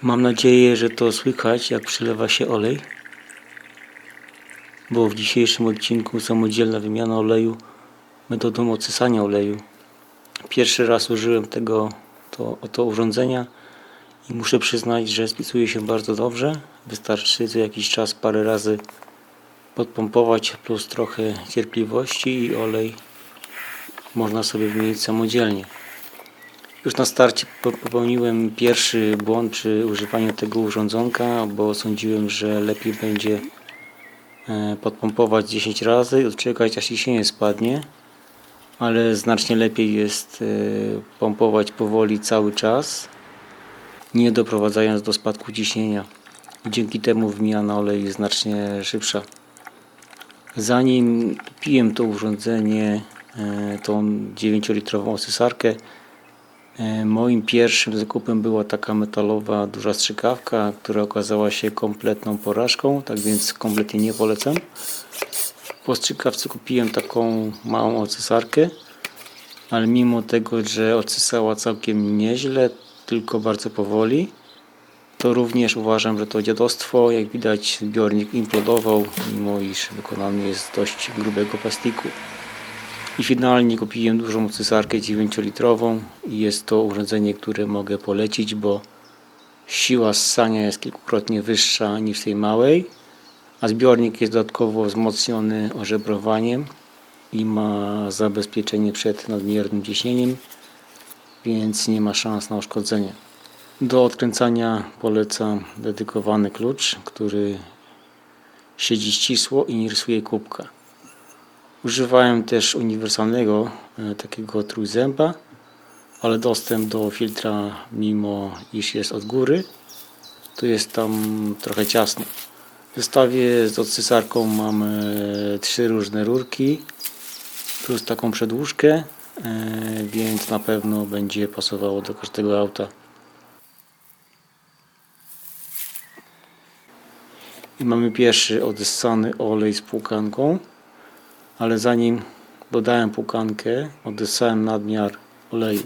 Mam nadzieję, że to słychać, jak przylewa się olej, bo w dzisiejszym odcinku samodzielna wymiana oleju metodą odsysania oleju. Pierwszy raz użyłem to urządzenia i muszę przyznać, że spisuje się bardzo dobrze. Wystarczy co jakiś czas parę razy podpompować, plus trochę cierpliwości i olej można sobie wymienić samodzielnie. Już na starcie popełniłem pierwszy błąd przy używaniu tego urządzonka, bo sądziłem, że lepiej będzie podpompować 10 razy i odczekać, aż ciśnienie spadnie, ale znacznie lepiej jest pompować powoli cały czas, nie doprowadzając do spadku ciśnienia. Dzięki temu wymiana oleju jest znacznie szybsza. Zanim kupiłem to urządzenie, tą 9-litrową osysarkę, moim pierwszym zakupem była taka metalowa duża strzykawka, która okazała się kompletną porażką, tak więc kompletnie nie polecam. Po strzykawce kupiłem taką małą odsysarkę, ale mimo tego, że odsysała całkiem nieźle, tylko bardzo powoli, to również uważam, że to dziadostwo. Jak widać, zbiornik implodował, mimo iż wykonany jest z dość grubego plastiku. I finalnie kupiłem dużą odsysarkę 9-litrową i jest to urządzenie, które mogę polecić, bo siła ssania jest kilkukrotnie wyższa niż w tej małej, a zbiornik jest dodatkowo wzmocniony ożebrowaniem i ma zabezpieczenie przed nadmiernym ciśnieniem, więc nie ma szans na uszkodzenie. Do odkręcania polecam dedykowany klucz, który siedzi ścisło i nie rysuje kubka. Używałem też uniwersalnego takiego trójzęba, ale dostęp do filtra, mimo iż jest od góry, to jest tam trochę ciasno. W zestawie z odsysarką mamy 3 różne rurki plus taką przedłużkę, więc na pewno będzie pasowało do każdego auta. I mamy pierwszy odessany olej z płukanką, ale zanim dodałem płukankę, odessałem nadmiar oleju.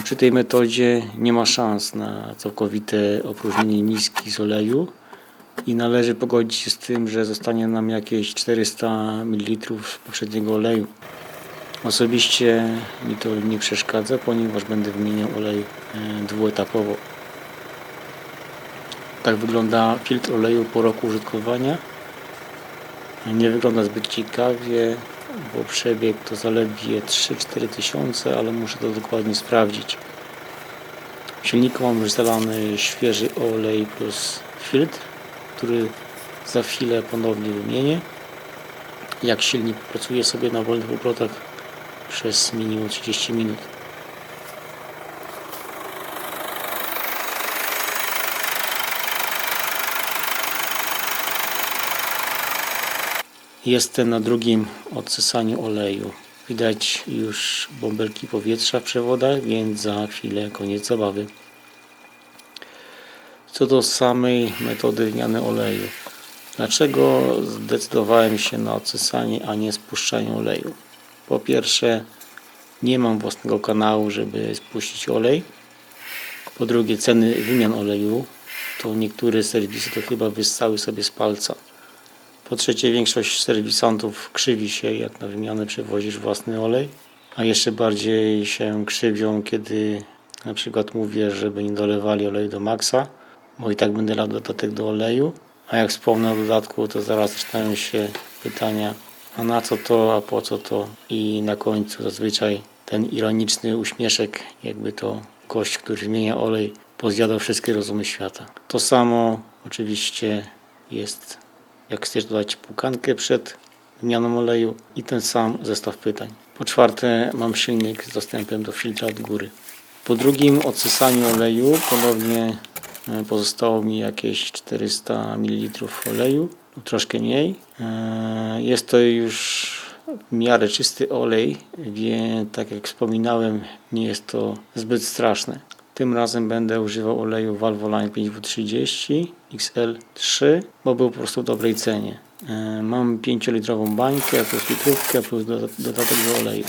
Przy tej metodzie nie ma szans na całkowite opróżnienie miski z oleju i należy pogodzić się z tym, że zostanie nam jakieś 400 ml poprzedniego oleju. Osobiście mi to nie przeszkadza, ponieważ będę wymieniał olej dwuetapowo. Tak wygląda filtr oleju po roku użytkowania. Nie wygląda zbyt ciekawie, bo przebieg to zaledwie 3-4 tysiące, ale muszę to dokładnie sprawdzić. W silniku mam już zalany świeży olej plus filtr, który za chwilę ponownie wymienię. Jak silnik pracuje sobie na wolnych obrotach przez minimum 30 minut. Jestem na drugim odsysaniu oleju. Widać już bąbelki powietrza w przewodach, więc za chwilę koniec zabawy. Co do samej metody wymiany oleju. Dlaczego zdecydowałem się na odsysanie, a nie spuszczanie oleju? Po pierwsze, nie mam własnego kanału, żeby spuścić olej. Po drugie, ceny wymian oleju to niektóre serwisy to chyba wyssały sobie z palca. Po trzecie, większość serwisantów krzywi się, jak na wymianę przewozisz własny olej, a jeszcze bardziej się krzywią, kiedy na przykład mówię, żeby nie dolewali oleju do maksa, bo i tak będę lał dodatek do oleju, a jak wspomnę o dodatku, to zaraz zaczynają się pytania, a na co to, a po co to, i na końcu zazwyczaj ten ironiczny uśmieszek, jakby to gość, który wymienia olej, pozjadał wszystkie rozumy świata. To samo oczywiście jest, jak chcesz dodać płukankę przed wymianą oleju, i ten sam zestaw pytań. Po czwarte, mam silnik z dostępem do filtra od góry. Po drugim odsysaniu oleju ponownie pozostało mi jakieś 400 ml oleju, troszkę mniej. Jest to już w miarę czysty olej, więc tak jak wspominałem, nie jest to zbyt straszne. Tym razem będę używał oleju Valvoline 5W30 XL3, bo był po prostu w dobrej cenie. Mam 5-litrową bańkę plus litrówkę plus dodatek do oleju.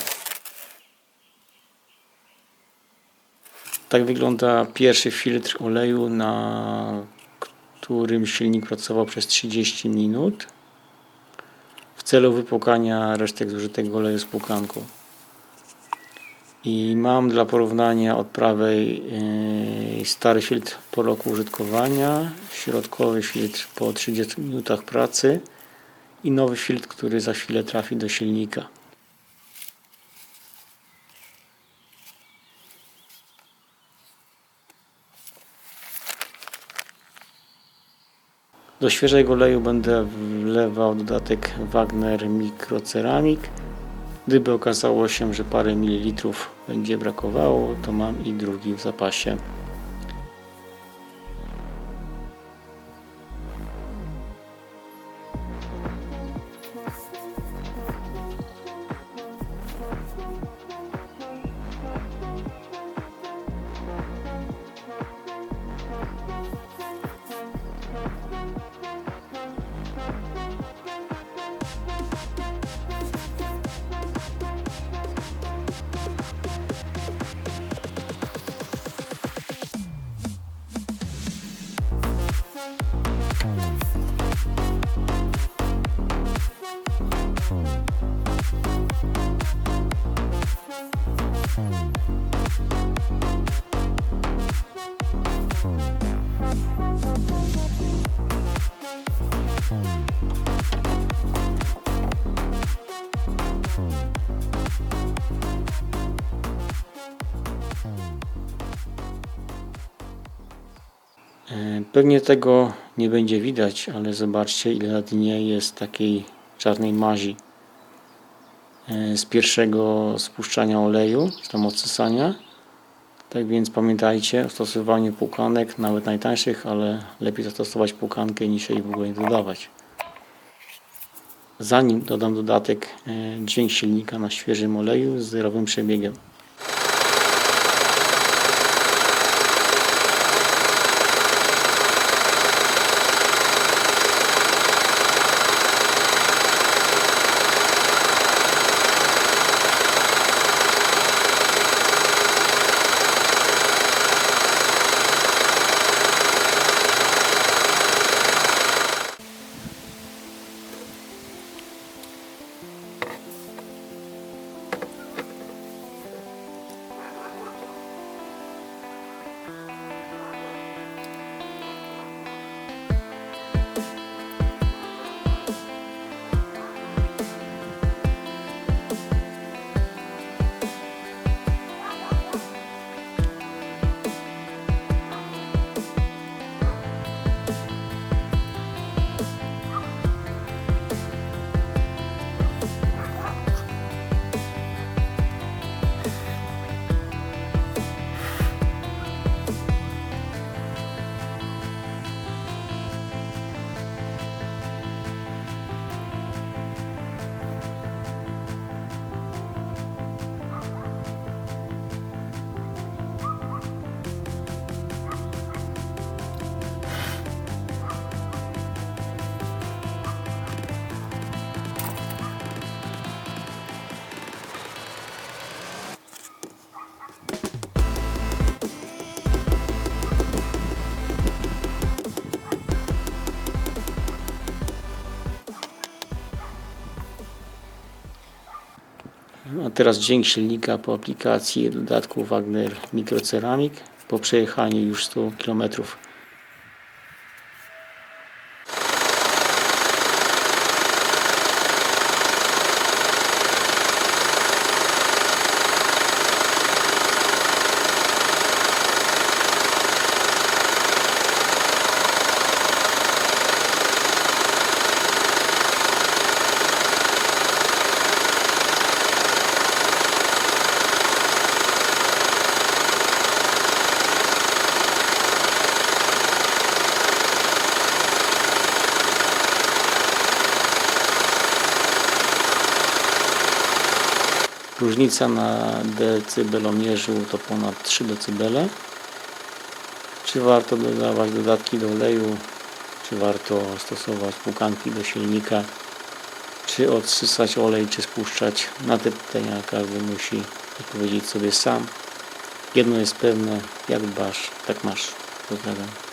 Tak wygląda pierwszy filtr oleju, na którym silnik pracował przez 30 minut w celu wypłukania resztek zużytego oleju z płukanką. I mam dla porównania od prawej stary filtr po roku użytkowania, środkowy filtr po 30 minutach pracy i nowy filtr, który za chwilę trafi do silnika. Do świeżego oleju będę wlewał dodatek Wagner Microceramic. Gdyby okazało się, że parę mililitrów będzie brakowało, to mam i drugi w zapasie. Pewnie tego nie będzie widać, ale zobaczcie, ile na dnie jest takiej czarnej mazi z pierwszego spuszczania oleju, z tam odsysania. Tak więc pamiętajcie o stosowaniu płukanek, nawet najtańszych, ale lepiej zastosować płukankę niż jej w ogóle nie dodawać. Zanim dodam dodatek, dźwięk silnika na świeżym oleju z zerowym przebiegiem. A teraz dźwięk silnika po aplikacji dodatku Wagner Microceramic po przejechaniu już 100 km. Różnica na decybelomierzu to ponad 3 dB. Czy warto dodawać dodatki do oleju? Czy warto stosować płukanki do silnika? Czy odsysać olej, czy spuszczać? Na te pytania każdy musi odpowiedzieć sobie sam. Jedno jest pewne, jak dbasz, tak masz. Pozdrawiam.